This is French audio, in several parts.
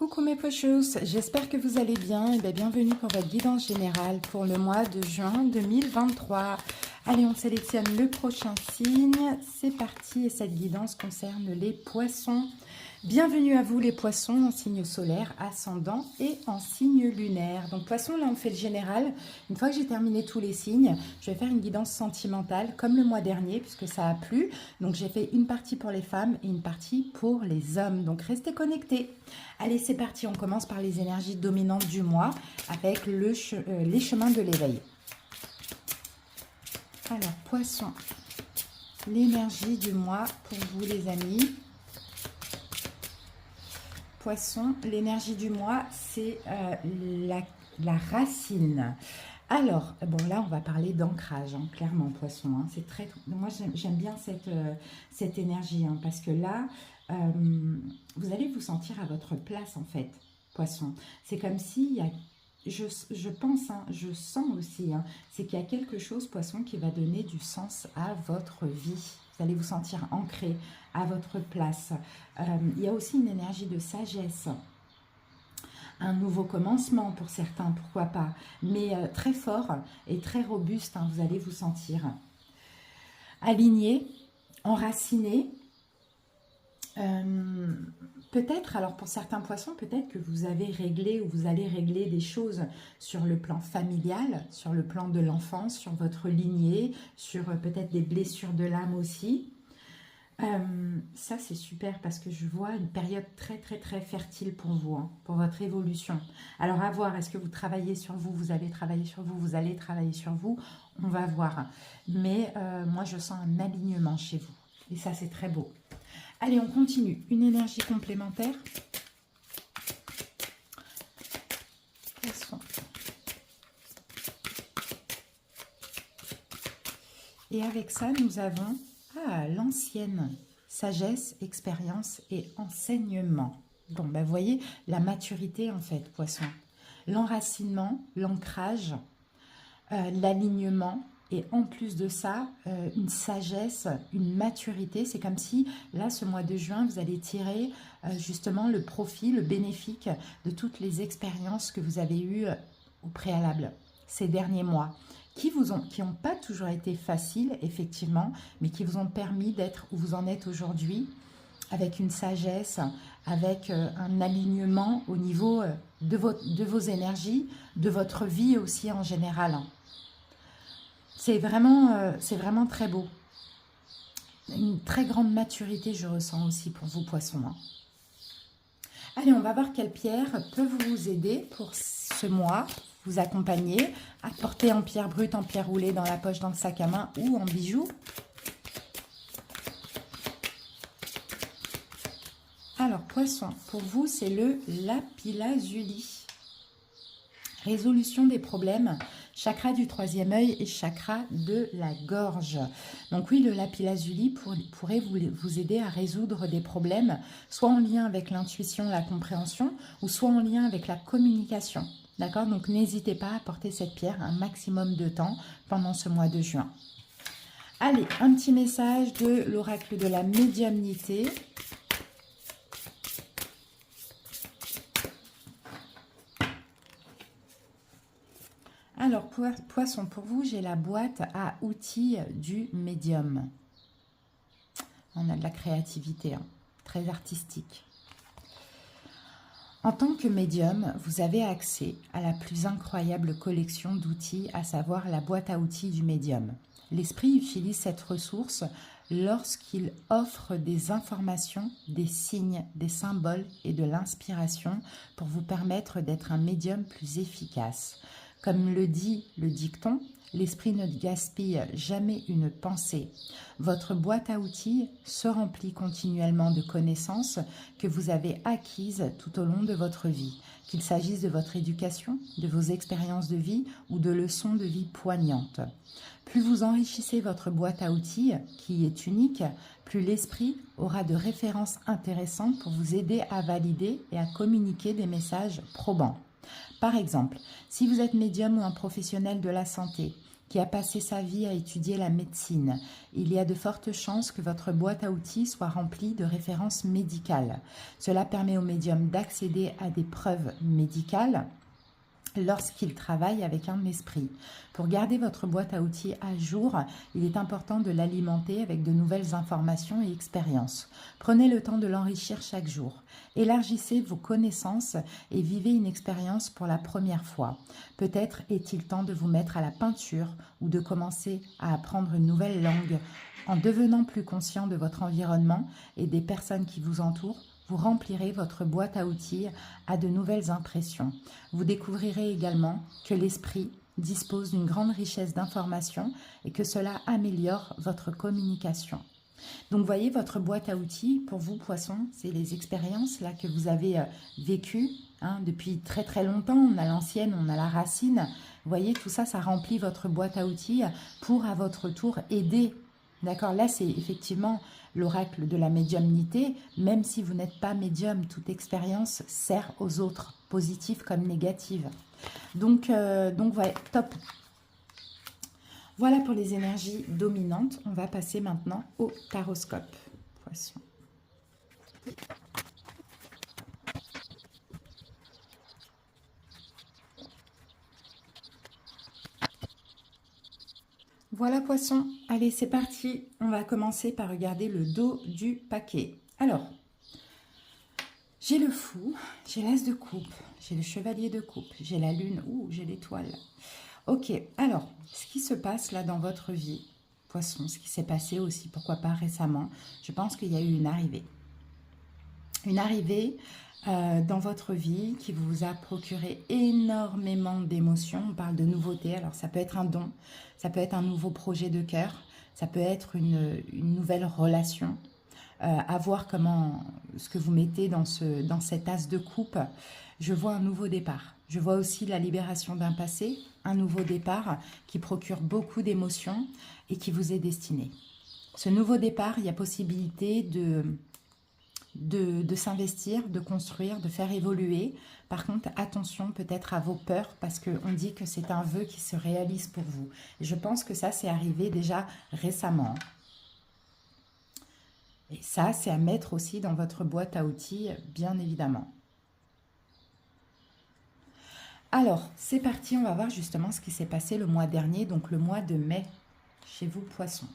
Coucou mes pochos, j'espère que vous allez bien et bien bienvenue pour votre guidance générale pour le mois de juin 2023. Allez, on sélectionne le prochain signe, c'est parti et cette guidance concerne les poissons. Bienvenue à vous les poissons en signe solaire, ascendant et en signe lunaire. Donc poissons, là on fait le général. Une fois que j'ai terminé tous les signes, je vais faire une guidance sentimentale comme le mois dernier puisque ça a plu. Donc j'ai fait une partie pour les femmes et une partie pour les hommes. Donc restez connectés. Allez, c'est parti, on commence par les énergies dominantes du mois avec les chemins de l'éveil. Alors poissons, l'énergie du mois pour vous les amis. Poisson, l'énergie du mois, c'est la racine. Alors, bon là, on va parler d'ancrage, hein, clairement, poisson. Hein, c'est très, moi, j'aime bien cette énergie, hein, parce que là, vous allez vous sentir à votre place, en fait, poisson. C'est comme si, je pense, hein, je sens aussi, hein, c'est qu'il y a quelque chose, poisson, qui va donner du sens à votre vie. Vous allez vous sentir ancré à votre place. Il y a aussi une énergie de sagesse. Un nouveau commencement pour certains, pourquoi pas. Mais très fort et très robuste, hein, vous allez vous sentir. Aligné, enraciné. Peut-être, alors pour certains poissons, peut-être que vous avez réglé ou vous allez régler des choses sur le plan familial, sur le plan de l'enfance, sur votre lignée, sur peut-être des blessures de l'âme aussi. Ça c'est super parce que je vois une période très fertile pour vous, hein, pour votre évolution. Alors à voir, est-ce que vous travaillez sur vous, vous allez travailler sur vous, vous allez travailler sur vous, on va voir. Mais moi je sens un alignement chez vous et ça c'est très beau. Allez, on continue. Une énergie complémentaire. Poisson. Et avec ça, nous avons l'ancienne sagesse, expérience et enseignement. Bon, ben, vous voyez, la maturité en fait, poisson. L'enracinement, l'ancrage, l'alignement. Et en plus de ça, une sagesse, une maturité. C'est comme si, là, ce mois de juin, vous allez tirer justement le profit, le bénéfice de toutes les expériences que vous avez eues au préalable, ces derniers mois, qui n'ont pas toujours été faciles, effectivement, mais qui vous ont permis d'être où vous en êtes aujourd'hui, avec une sagesse, avec un alignement au niveau de vos énergies, de votre vie aussi en général. C'est vraiment très beau. Une très grande maturité, je ressens aussi pour vous, poissons. Hein. Allez, on va voir quelles pierres peuvent vous aider pour ce mois, vous accompagner, à porter en pierre brute, en pierre roulée, dans la poche, dans le sac à main ou en bijoux. Alors, poisson, pour vous, c'est le lapis-lazuli. Résolution des problèmes, chakra du troisième œil et chakra de la gorge. Donc oui, le lapis-lazuli pourrait vous aider à résoudre des problèmes, soit en lien avec l'intuition, la compréhension, ou soit en lien avec la communication. D'accord? Donc n'hésitez pas à porter cette pierre un maximum de temps pendant ce mois de juin. Allez, un petit message de l'oracle de la médiumnité. Alors, poisson, pour vous, j'ai la boîte à outils du médium. On a de la créativité, hein, très artistique. En tant que médium, vous avez accès à la plus incroyable collection d'outils, à savoir la boîte à outils du médium. L'esprit utilise cette ressource lorsqu'il offre des informations, des signes, des symboles et de l'inspiration pour vous permettre d'être un médium plus efficace. Comme le dit le dicton, l'esprit ne gaspille jamais une pensée. Votre boîte à outils se remplit continuellement de connaissances que vous avez acquises tout au long de votre vie, qu'il s'agisse de votre éducation, de vos expériences de vie ou de leçons de vie poignantes. Plus vous enrichissez votre boîte à outils, qui est unique, plus l'esprit aura de références intéressantes pour vous aider à valider et à communiquer des messages probants. Par exemple, si vous êtes médium ou un professionnel de la santé qui a passé sa vie à étudier la médecine. Il y a de fortes chances que votre boîte à outils soit remplie de références médicales. Cela permet au médium d'accéder à des preuves médicales lorsqu'il travaille avec un esprit. Pour garder votre boîte à outils à jour, il est important de l'alimenter avec de nouvelles informations et expériences. Prenez le temps de l'enrichir chaque jour. Élargissez vos connaissances et vivez une expérience pour la première fois. Peut-être est-il temps de vous mettre à la peinture ou de commencer à apprendre une nouvelle langue. En devenant plus conscient de votre environnement et des personnes qui vous entourent, vous remplirez votre boîte à outils à de nouvelles impressions. Vous découvrirez également que l'esprit dispose d'une grande richesse d'informations et que cela améliore votre communication. Donc, voyez, votre boîte à outils, pour vous, poissons, c'est les expériences là que vous avez vécues depuis très très longtemps. On a l'ancienne, on a la racine. Vous voyez, tout ça, ça remplit votre boîte à outils pour, à votre tour, aider. D'accord, là, c'est effectivement l'oracle de la médiumnité. Même si vous n'êtes pas médium, toute expérience sert aux autres, positive comme négative. Donc ouais, top. Voilà pour les énergies dominantes. On va passer maintenant au taroscope. Poisson. Voilà poisson, allez c'est parti, on va commencer par regarder le dos du paquet. Alors, j'ai le fou, j'ai l'as de coupe, j'ai le chevalier de coupe, j'ai la lune, j'ai l'étoile. Ok, alors, ce qui se passe là dans votre vie, poisson, ce qui s'est passé aussi, pourquoi pas récemment, je pense qu'il y a eu une arrivée. Une arrivée dans votre vie qui vous a procuré énormément d'émotions. On parle de nouveauté, alors ça peut être un don, ça peut être un nouveau projet de cœur, ça peut être une nouvelle relation. À voir comment, ce que vous mettez dans cet as de coupe. Je vois un nouveau départ. Je vois aussi la libération d'un passé, un nouveau départ qui procure beaucoup d'émotions et qui vous est destiné. Ce nouveau départ, il y a possibilité de s'investir, de construire, de faire évoluer. Par contre, attention peut-être à vos peurs parce qu'on dit que c'est un vœu qui se réalise pour vous. Et je pense que ça, c'est arrivé déjà récemment. Et ça, c'est à mettre aussi dans votre boîte à outils, bien évidemment. Alors, c'est parti, on va voir justement ce qui s'est passé le mois dernier, donc le mois de mai, chez vous, poissons.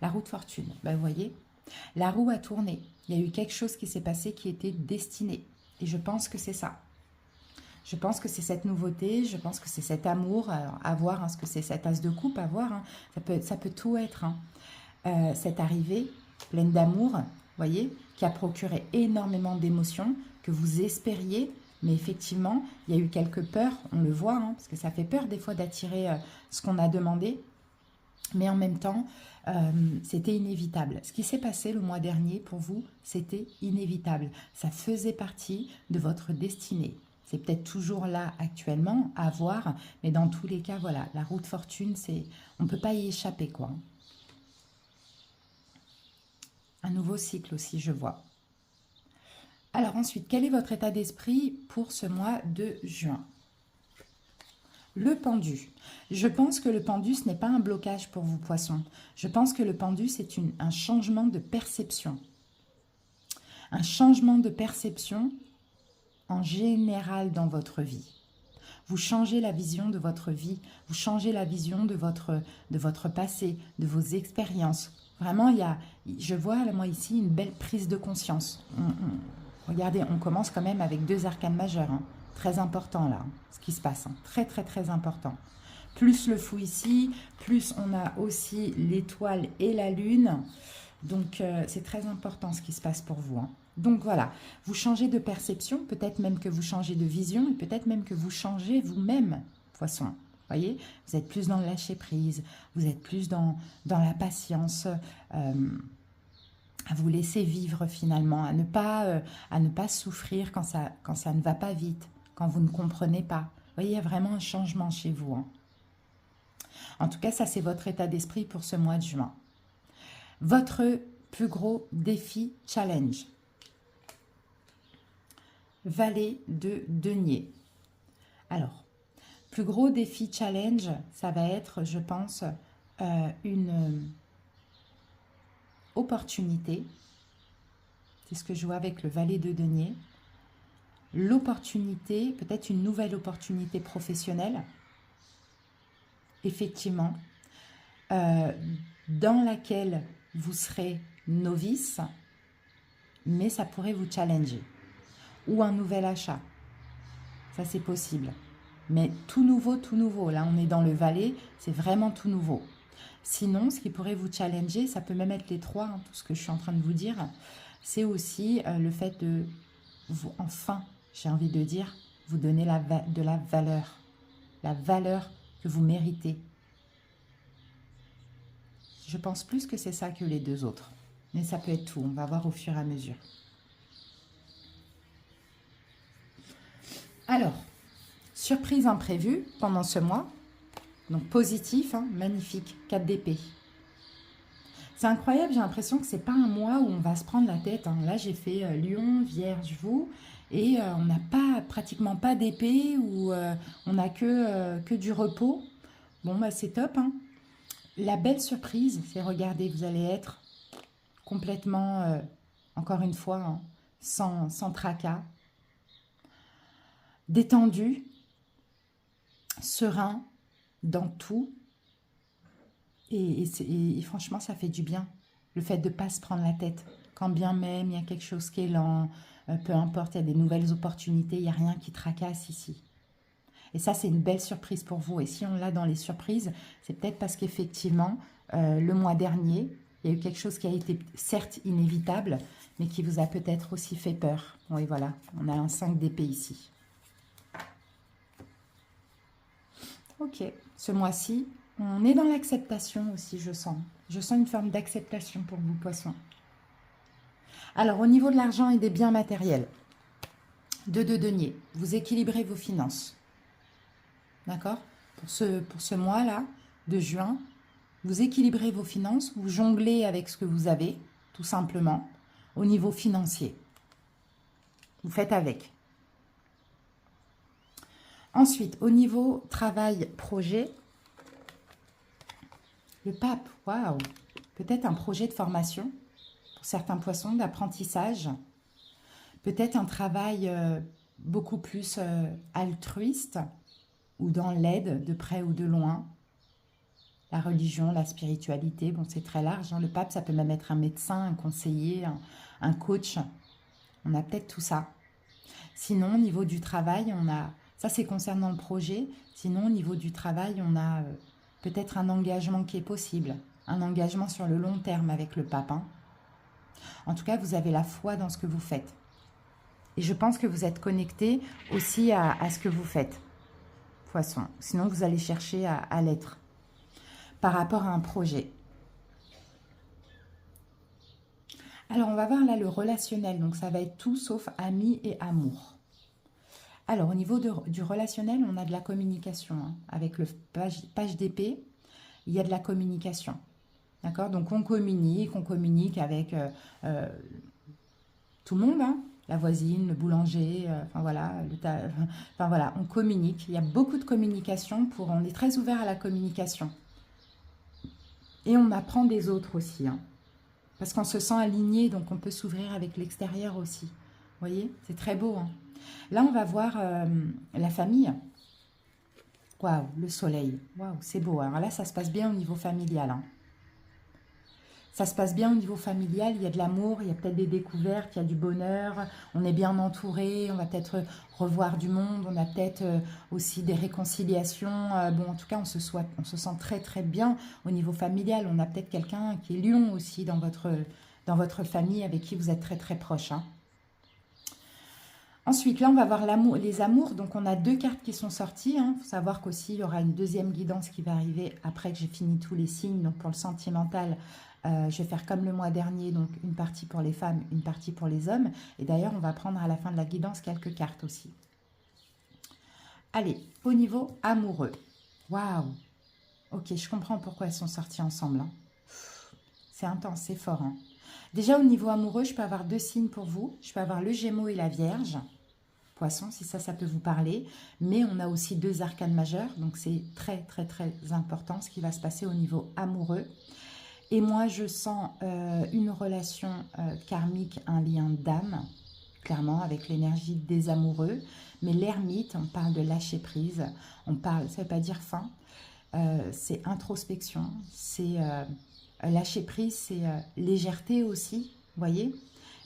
La roue de fortune, ben, vous voyez, la roue a tourné. Il y a eu quelque chose qui s'est passé qui était destiné. Et je pense que c'est ça. Je pense que c'est cette nouveauté, je pense que c'est cet amour, à voir ce que c'est cet as de coupe, à voir. Ça peut tout être. Cette arrivée pleine d'amour, voyez, qui a procuré énormément d'émotions, que vous espériez, mais effectivement, il y a eu quelques peurs, on le voit, parce que ça fait peur des fois d'attirer ce qu'on a demandé, mais en même temps, c'était inévitable. Ce qui s'est passé le mois dernier, pour vous, c'était inévitable. Ça faisait partie de votre destinée. C'est peut-être toujours là actuellement, à voir, mais dans tous les cas, voilà, la roue de fortune, on ne peut pas y échapper, quoi. Un nouveau cycle aussi, je vois. Alors ensuite, quel est votre état d'esprit pour ce mois de juin? Le pendu. Je pense que le pendu, ce n'est pas un blocage pour vous, poissons. Je pense que le pendu, c'est un changement de perception. Un changement de perception en général dans votre vie. Vous changez la vision de votre vie, vous changez la vision de votre passé, de vos expériences. Vraiment, je vois moi ici une belle prise de conscience. Regardez, on commence quand même avec 2 arcanes majeures. Très important là, ce qui se passe. Très, très, très important. Plus le fou ici, plus on a aussi l'étoile et la lune. Donc, c'est très important ce qui se passe pour vous. Donc, voilà, vous changez de perception, peut-être même que vous changez de vision et peut-être même que vous changez vous-même, poisson. Voyez, vous êtes plus dans le lâcher-prise, vous êtes plus dans la patience, à vous laisser vivre finalement, à ne pas souffrir quand ça ne va pas vite, quand vous ne comprenez pas. Vous voyez, il y a vraiment un changement chez vous. En tout cas, ça c'est votre état d'esprit pour ce mois de juin. Votre plus gros défi challenge. Valet de denier. Alors, Plus gros défi challenge, ça va être, je pense, une opportunité. C'est ce que je vois avec le valet de denier. L'opportunité, peut-être une nouvelle opportunité professionnelle, effectivement, dans laquelle vous serez novice, mais ça pourrait vous challenger. Ou un nouvel achat, ça c'est possible. Mais tout nouveau, là on est dans le valet, c'est vraiment tout nouveau. Sinon, ce qui pourrait vous challenger, ça peut même être les trois, hein, tout ce que je suis en train de vous dire, c'est aussi le fait de vous, enfin, j'ai envie de dire, vous donner de la valeur que vous méritez. Je pense plus que c'est ça que les deux autres. Mais ça peut être tout, on va voir au fur et à mesure. Alors, surprise imprévue pendant ce mois. Donc positif, hein, magnifique, 4 d'épée. C'est incroyable, j'ai l'impression que c'est pas un mois où on va se prendre la tête. Hein. Là, j'ai fait Lion, Vierge, vous, et on n'a pratiquement pas d'épée, ou on n'a que du repos. Bon, bah, c'est top. Hein. La belle surprise, c'est, regardez, vous allez être complètement, encore une fois, hein, sans tracas, détendu, serein dans tout. Et franchement, ça fait du bien, le fait de ne pas se prendre la tête. Quand bien même il y a quelque chose qui est lent, peu importe, il y a des nouvelles opportunités, il n'y a rien qui tracasse ici. Et ça, c'est une belle surprise pour vous. Et si on l'a dans les surprises, c'est peut-être parce qu'effectivement, le mois dernier, il y a eu quelque chose qui a été certes inévitable, mais qui vous a peut-être aussi fait peur. Oui, voilà, on a un 5 d'épée ici. Ok, ce mois-ci, on est dans l'acceptation aussi, je sens. Je sens une forme d'acceptation pour vous, poissons. Alors, au niveau de l'argent et des biens matériels, 2 de denier, vous équilibrez vos finances. D'accord? Pour ce mois-là, de juin, vous équilibrez vos finances, vous jonglez avec ce que vous avez, tout simplement, au niveau financier. Vous faites avec. Ensuite, au niveau travail, projet, le pape, waouh, peut-être un projet de formation pour certains poissons, d'apprentissage, peut-être un travail beaucoup plus altruiste ou dans l'aide de près ou de loin, la religion, la spiritualité, bon c'est très large, hein. Le pape ça peut même être un médecin, un conseiller, un coach, on a peut-être tout ça. Sinon au niveau du travail, on a, ça c'est concernant le projet, sinon au niveau du travail on a peut-être un engagement qui est possible, un engagement sur le long terme avec le pape. Hein. En tout cas, vous avez la foi dans ce que vous faites. Et je pense que vous êtes connecté aussi à ce que vous faites, poisson. Sinon, vous allez chercher à l'être par rapport à un projet. Alors, on va voir là le relationnel. Donc, ça va être tout sauf amis et amour. Alors, au niveau du relationnel, on a de la communication. Hein. Avec le page d'épée, il y a de la communication. D'accord? Donc, on communique avec tout le monde, hein, la voisine, le boulanger, enfin voilà, on communique. Il y a beaucoup de communication, on est très ouvert à la communication. Et on apprend des autres aussi, hein, parce qu'on se sent aligné, donc on peut s'ouvrir avec l'extérieur aussi. Vous voyez, c'est très beau. Hein. Là, on va voir la famille. Waouh, le soleil. Waouh, c'est beau. Alors là, ça se passe bien au niveau familial. Hein. Ça se passe bien au niveau familial, il y a de l'amour, il y a peut-être des découvertes, il y a du bonheur, on est bien entouré, on va peut-être revoir du monde, on a peut-être aussi des réconciliations. Bon, en tout cas, on se sent très très bien au niveau familial. On a peut-être quelqu'un qui est lion aussi dans votre famille avec qui vous êtes très très proche. Hein. Ensuite, là, on va voir les amours. Donc, on a 2 cartes qui sont sorties. Il faut savoir qu'aussi, il y aura une deuxième guidance qui va arriver après que j'ai fini tous les signes. Donc, pour le sentimental, je vais faire comme le mois dernier, donc une partie pour les femmes, une partie pour les hommes. Et d'ailleurs, on va prendre à la fin de la guidance quelques cartes aussi. Allez, au niveau amoureux. Waouh! Ok, je comprends pourquoi elles sont sorties ensemble. Hein. C'est intense, c'est fort. Hein. Déjà, au niveau amoureux, je peux avoir 2 signes pour vous. Je peux avoir le Gémeaux et la Vierge. Poisson, si ça peut vous parler. Mais on a aussi 2 arcanes majeures, donc c'est très, très, très important ce qui va se passer au niveau amoureux. Et moi, je sens une relation karmique, un lien d'âme, clairement, avec l'énergie des amoureux. Mais l'ermite, on parle de lâcher prise, on parle, ça ne veut pas dire fin, c'est introspection, c'est lâcher prise, c'est légèreté aussi, vous voyez.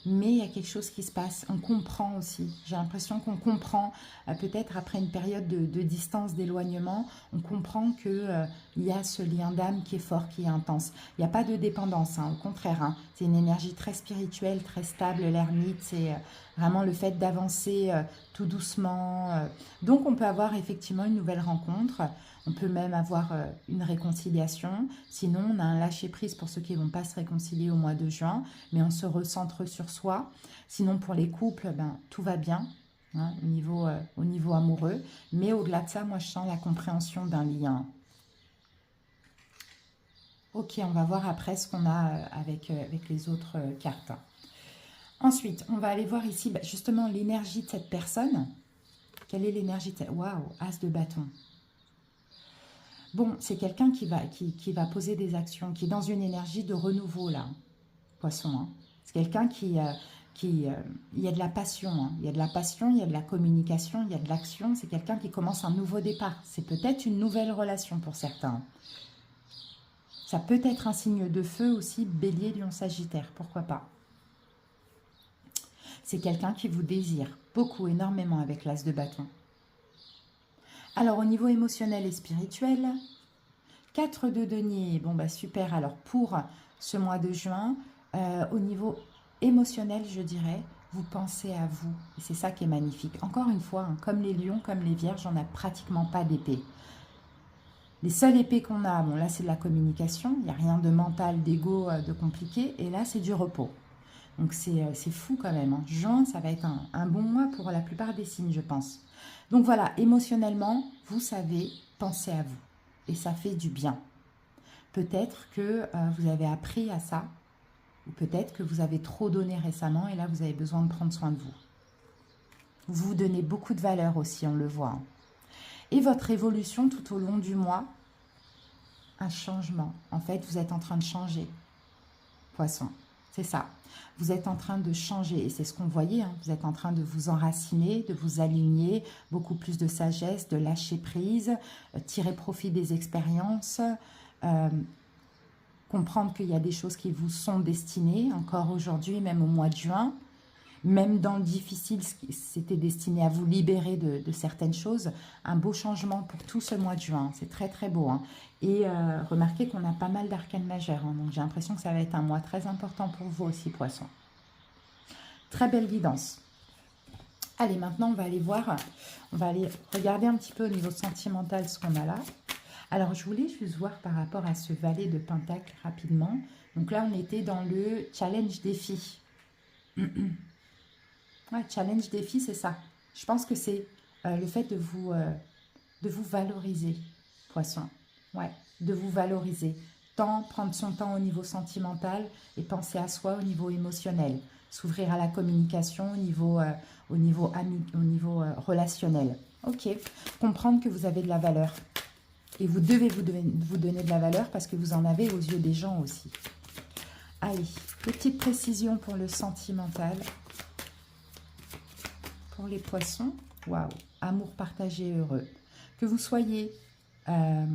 Mais il y a quelque chose qui se passe, on comprend aussi. J'ai l'impression qu'on comprend, peut-être après une période de distance, d'éloignement, on comprend qu'il y a ce lien d'âme qui est fort, qui est intense. Il n'y a pas de dépendance, hein, au contraire. Hein, c'est une énergie très spirituelle, très stable, l'ermite. C'est vraiment le fait d'avancer tout doucement. Donc on peut avoir effectivement une nouvelle rencontre. On peut même avoir une réconciliation. Sinon, on a un lâcher-prise pour ceux qui ne vont pas se réconcilier au mois de juin. Mais on se recentre sur soi. Sinon, pour les couples, ben, tout va bien hein, au niveau amoureux. Mais au-delà de ça, moi, je sens la compréhension d'un lien. Ok, on va voir après ce qu'on a avec les autres cartes. Ensuite, on va aller voir ici bah, justement l'énergie de cette personne. Quelle est l'énergie de cette... Waouh, As de bâton. Bon, c'est quelqu'un qui va poser des actions, qui est dans une énergie de renouveau, là, Poisson. Hein. C'est quelqu'un il y a de la passion, hein. Il y a de la passion, il y a de la communication, il y a de l'action. C'est quelqu'un qui commence un nouveau départ. C'est peut-être une nouvelle relation pour certains. Ça peut être un signe de feu aussi, Bélier, Lion, Sagittaire, pourquoi pas. C'est quelqu'un qui vous désire beaucoup, énormément avec l'As de bâton. Alors, au niveau émotionnel et spirituel, 4 de denier, bon bah super. Alors, pour ce mois de juin, au niveau émotionnel, je dirais, vous pensez à vous. Et c'est ça qui est magnifique. Encore une fois, hein, comme les lions, comme les vierges, on n'a pratiquement pas d'épée. Les seules épées qu'on a, bon là c'est de la communication, il n'y a rien de mental, d'ego, de compliqué. Et là, c'est du repos. Donc, c'est fou quand même. Hein. Juin, ça va être un bon mois pour la plupart des signes, je pense. Donc voilà, émotionnellement, vous savez penser à vous. Et ça fait du bien. Peut-être que vous avez appris à ça. Ou peut-être que vous avez trop donné récemment et là, vous avez besoin de prendre soin de vous. Vous vous donnez beaucoup de valeur aussi, on le voit. Hein. Et votre évolution tout au long du mois, un changement. En fait, vous êtes en train de changer. Poisson, c'est ça. Vous êtes en train de changer et c'est ce qu'on voyait. Hein. Vous êtes en train de vous enraciner, de vous aligner, beaucoup plus de sagesse, de lâcher prise, tirer profit des expériences, comprendre qu'il y a des choses qui vous sont destinées, encore aujourd'hui, même au mois de juin. Même dans le difficile, c'était destiné à vous libérer de certaines choses. Un beau changement pour tout ce mois de juin. C'est très, très beau. Hein. Et remarquez qu'on a pas mal d'arcanes majeures. Hein. Donc, j'ai l'impression que ça va être un mois très important pour vous aussi, Poisson. Très belle guidance. Allez, maintenant, on va aller voir. On va aller regarder un petit peu au niveau sentimental ce qu'on a là. Alors, je voulais juste voir par rapport à ce valet de Pentacle rapidement. Donc là, on était dans le challenge défi. Ouais, challenge défi, c'est ça. Je pense que c'est le fait de vous valoriser, Poisson. Ouais, de vous valoriser. Prendre son temps au niveau sentimental et penser à soi au niveau émotionnel. S'ouvrir à la communication au niveau relationnel. Ok, comprendre que vous avez de la valeur. Et vous devez vous donner de la valeur parce que vous en avez aux yeux des gens aussi. Allez, petite précision pour le sentimental. Pour les poissons, waouh, amour partagé heureux. Que vous soyez en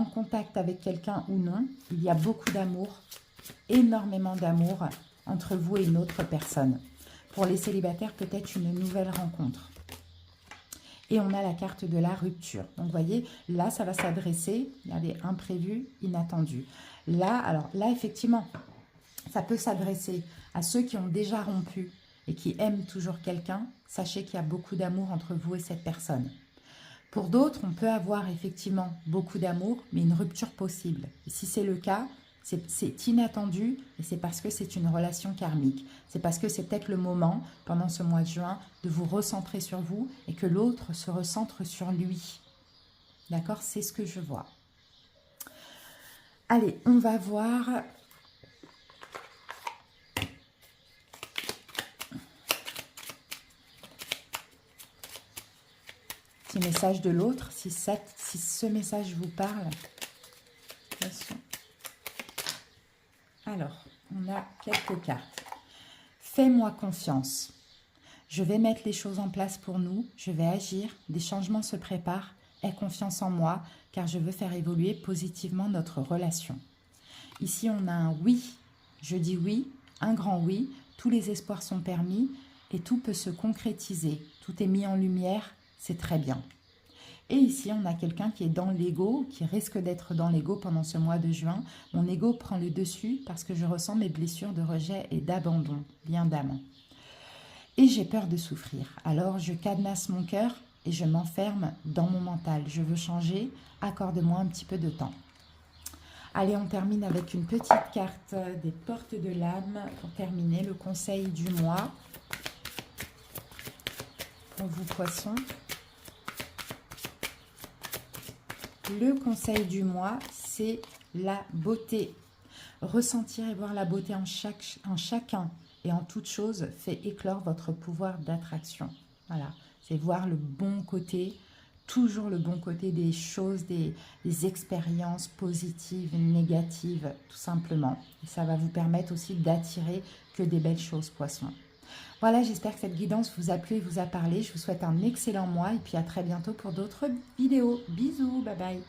contact avec quelqu'un ou non, il y a beaucoup d'amour, énormément d'amour entre vous et une autre personne. Pour les célibataires, peut-être une nouvelle rencontre. Et on a la carte de la rupture. Donc, vous voyez, là, ça va s'adresser, il y a des imprévus, inattendus. Là, alors là, effectivement, ça peut s'adresser à ceux qui ont déjà rompu et qui aiment toujours quelqu'un. Sachez qu'il y a beaucoup d'amour entre vous et cette personne. Pour d'autres, on peut avoir effectivement beaucoup d'amour, mais une rupture possible. Et si c'est le cas, c'est inattendu et c'est parce que c'est une relation karmique. C'est parce que c'est peut-être le moment, pendant ce mois de juin, de vous recentrer sur vous et que l'autre se recentre sur lui. D'accord? C'est ce que je vois. Allez, on va voir... Petit message de l'autre, si ce message vous parle. Alors, on a quelques cartes. Fais-moi confiance. Je vais mettre les choses en place pour nous. Je vais agir. Des changements se préparent. Aie confiance en moi, car je veux faire évoluer positivement notre relation. Ici, on a un oui. Je dis oui, un grand oui. Tous les espoirs sont permis et tout peut se concrétiser. Tout est mis en lumière. C'est très bien. Et ici, on a quelqu'un qui est dans l'ego, qui risque d'être dans l'ego pendant ce mois de juin. Mon ego prend le dessus parce que je ressens mes blessures de rejet et d'abandon, bien d'âme. Et j'ai peur de souffrir. Alors, je cadenasse mon cœur et je m'enferme dans mon mental. Je veux changer, accorde-moi un petit peu de temps. Allez, on termine avec une petite carte des portes de l'âme pour terminer le conseil du mois. Pour vous, poissons. Le conseil du mois, c'est la beauté. Ressentir et voir la beauté en chacun et en toute chose fait éclore votre pouvoir d'attraction. Voilà, c'est voir le bon côté, toujours le bon côté des choses, des expériences positives, négatives, tout simplement. Et ça va vous permettre aussi d'attirer que des belles choses, poissons. Voilà, j'espère que cette guidance vous a plu et vous a parlé. Je vous souhaite un excellent mois et puis à très bientôt pour d'autres vidéos. Bisous, bye bye.